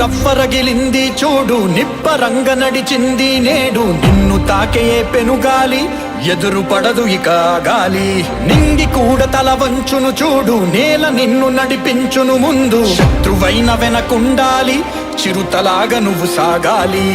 రవ్వరగిలింది చూడు, నిప్పరంగ నడిచింది నేడు. నిన్ను తాకే పెనుగాలి ఎదురు పడదు ఇక గాలి. నింగి కూడా తల వంచును చూడు, నేల నిన్ను నడిపించును ముందు. శత్రువైన వెనకుండాలి, చిరుతలాగా నువ్వు సాగాలి.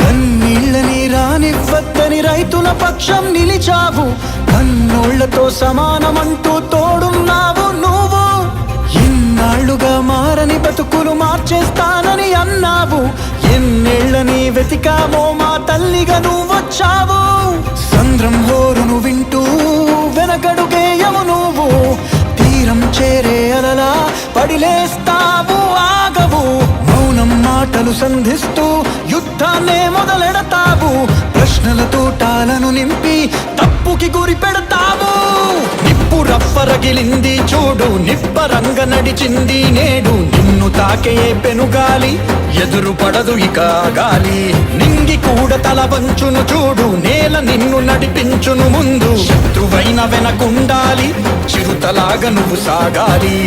కన్నీళ్ళని రానివ్వద్దని రైతుల పక్షం నిలిచావు. కన్నోళ్లతో సమానమంటూ తోడున్నావు నువ్వు. ఇన్నాళ్లుగా మారని బతుకులు మార్చేస్తానని అన్నావు. ఎన్నేళ్లని వెతికావో మా తల్లిగా నువ్వొచ్చావు. సంద్రం హోరును వింటూ వెనకడుగేయము నువ్వు. తీరం చేరే అలలా పడిలేస్తావు, ఆగవు. మౌనం మాటలు సంధిస్తూ యుద్ధాన్నే మొదలెడతావు. ప్రశ్నల తోటాలను నింపి తప్పుకి గురి పెడతావు. నిప్పు రవ్వరగిలింది చూడు, నిప్పరంగ నడిచింది నేడు. నిన్ను తాకే పెనుగాలి ఎదురు పడదు ఇక గాలి. నింగి కూడా తల వంచును చూడు, నేల నిన్ను నడిపించును ముందు. శత్రువైన వెనకుండాలి, చిరుతలాగా నువ్వు సాగాలి.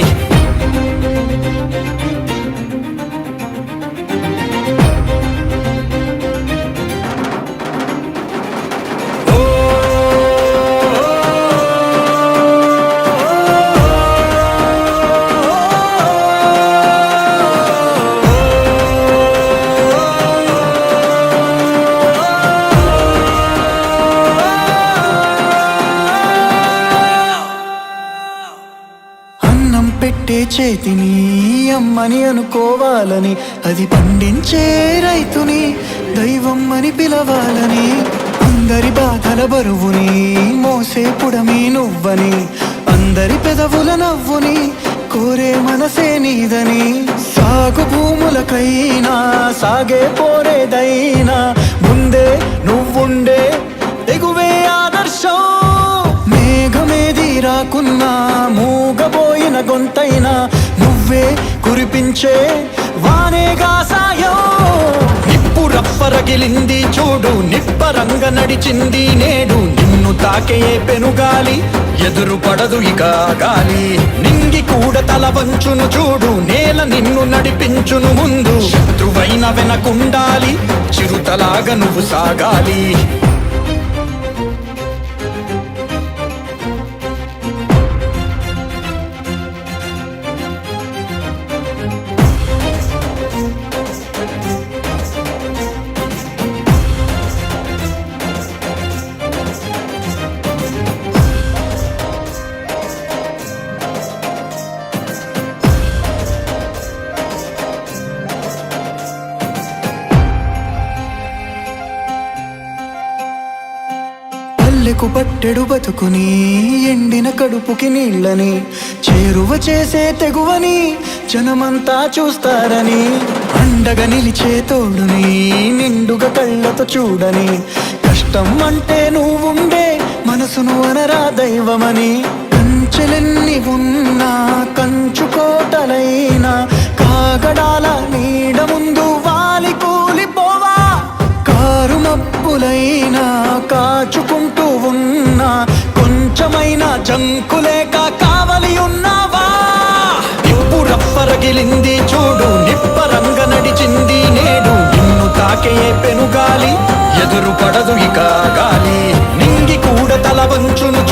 పెట్టే చేతిని అమ్మని అనుకోవాలని, అది పండించే రైతుని దైవం అని పిలవాలని. అందరి బాధల బరువుని మోసే పుడమి నువ్వని, అందరి పెదవుల నవ్వుని కోరే మనసే నీదని. సాగు భూములకైనా సాగే పోరేదైనా ముందే నువ్వుండే ఎగువే ఆదర్శం. మేఘమేది రాకున్నా మూగబోయిన గొంతైనా నువ్వే కురిపించే వానేగా సాయం. నిప్పు రవ్వరగిలింది చూడు, నిప్పరంగ నడిచింది నేడు. నిన్ను తాకే పెనుగాలి ఎదురు పడదు ఇక గాలి. నింగి కూడా తల వంచును చూడు, నేల నిన్ను నడిపించును ముందు. శత్రువైన వెనకుండాలి, చిరుతలాగా నువ్వు సాగాలి. పల్లెకు పట్టెడు బతుకుని ఎండిన కడుపుకి నీళ్ళని చేరువ చేసే తెగువని జనమంతా చూస్తారని. అండగా నిలిచే తోడుని నిండుగా కళ్ళతో చూడని. కష్టం అంటే నువ్వుండే మనసును అనరా దైవమని. కంచెలెన్ని ఉన్నా కంచుకోటలైనా కాగడాల నీడ ముందు వాలి కూలిపోవా. కారు మబ్బులైనా కాచుకుంటూ ఉన్నా కొంచెమైనా జంకులేక కావలి ఉన్నావా. నిప్పు రవ్వరగిలింది చూడు, నిప్పరంగ నడిచింది నేడు. నిన్ను తాకే పెనుగాలి ఎదురు పడదు ఇక గాలి. నింగి కూడా తల వంచును